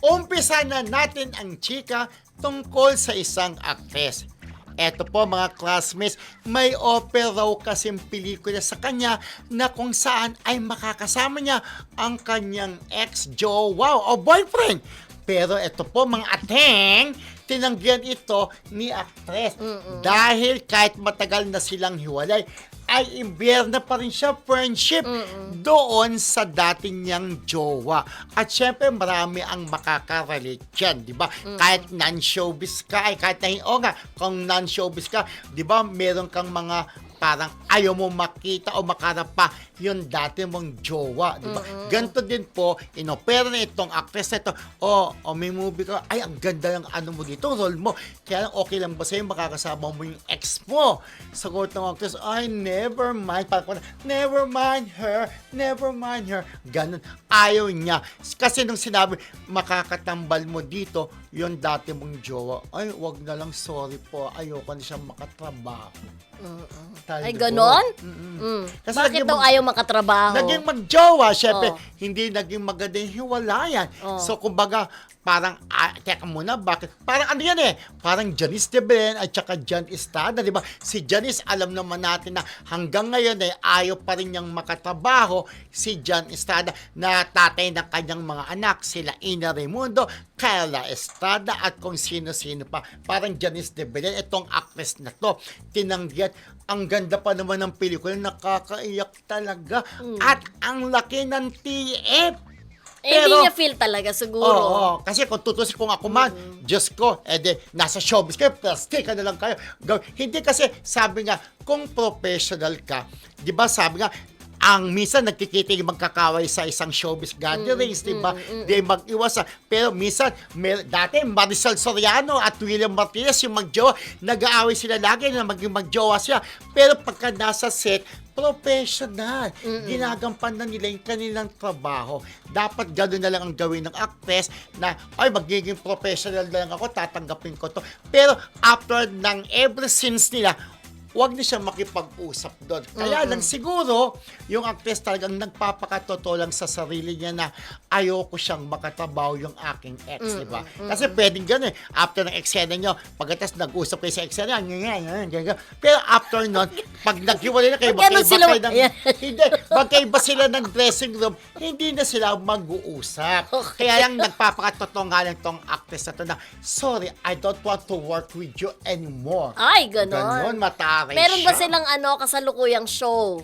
Umpisa na natin ang chika tungkol sa isang aktres. Eto po mga classmates, may offer raw kasing pelikula sa kanya na kung saan ay makakasama niya ang kanyang ex-jowa o boyfriend. Pero eto po mga ateng, tinanggihan ito ni aktres dahil kahit matagal na silang hiwalay, ay imbierna pa rin siya friendship doon sa dating niyang jowa. At syempre marami ang makakarelate dyan, di ba? Kahit non-showbiz ka, ay kahit kung non-showbiz ka, di ba meron kang mga parang ayaw mo makita o makarap pa yung dati mong jowa, di ba? Ganito din po, inopera na itong actress na ito, may movie ka, ay, ang ganda ng ano mo dito, role mo. Kaya lang, okay lang ba sa'yo, makakasama mo yung ex mo? Sagot ng actress, ay, never mind. Parang, never mind her. Ganun. Ayaw niya. Kasi nung sinabi, makakatambal mo dito, yung dati mong jowa, ay, wag na lang, sorry po, ayoko na siyang makatrabaho. Ay, ganon? Kasi bakit daw ayaw makatrabaho? Naging magjowa, syempre, hindi naging magandang hiwalayan. So, kumbaga, parang, teka muna, bakit? Parang ano yan parang Janice de Belen at saka John Estrada, di ba? Si Janice, alam naman natin na hanggang ngayon ayaw pa rin niyang makatrabaho si John Estrada na tatay ng kanyang mga anak, sila Ina Raimundo, Carla Estrada at kung sino-sino pa. Parang Janice de Belen, itong actress na to, tinanggihan. Ang ganda pa naman ng pelikula, nakakaiyak talaga. At ang laki ng TF. Hindi niya feel talaga siguro. Oo, kasi kung tutusin kung ako man, Diyos ko, nasa showbiz kayo, plastic ka na lang kayo. Hindi kasi, sabi nga, kung professional ka, di ba sabi nga, ang minsan nagkikita yung magkakaway sa isang showbiz gatherings, di ba? Di mag-iwas. Pero minsan, dati Marisol Soriano at William Martinez, yung magjowa, nag-aaway sila lagi na maging magjowa siya. Pero pagka nasa set, professional. Ginagampan na nila yung kanilang trabaho. Dapat gano'n na lang ang gawin ng actress na, ay, magiging professional na lang ako, tatanggapin ko to. Pero after ng ever since nila, huwag na siya makipag-usap doon. Kaya lang siguro, yung actress talagang nagpapakatotoo lang sa sarili niya na ayoko siyang makatrabaho yung aking ex, di ba? Kasi pwedeng gano'n after ng eksena nyo, pagkatapos nag-usap kayo sa eksena, pero after nun, pag naghiwalay na kayo, magkaiba sila ng dressing room, hindi na sila mag-uusap. Kaya lang nagpapakatotoo nga lang tong actress na to na, sorry, I don't want to work with you anymore. Ay, ganon. Ganon, mataray Meron ba siya. silang kasalukuyang show?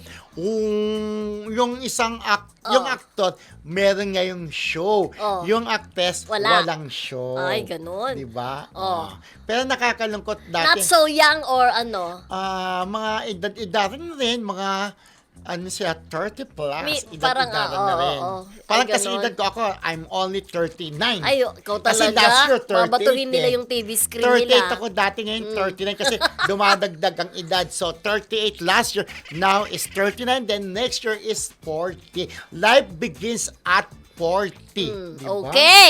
Yung yung actor, meron ngayong show. Yung actress, walang show. Ay, ganun. Diba? Pero nakakalungkot dati. Not so young or ano? Mga edad-edaran rin, mga siya, 30 plus, parang, edad-edaran na rin. Parang Ay, kasi ganon. edad ko ako, I'm only 39. Ay, ikaw Kasi talaga. last year, 38 Babatuhin nila yung TV screen 38 nila. ako dati, ngayon 39 kasi dumadagdag ang edad. So 38 last year, now is 39, then next year is 40. Life begins at 40. Diba? Okay.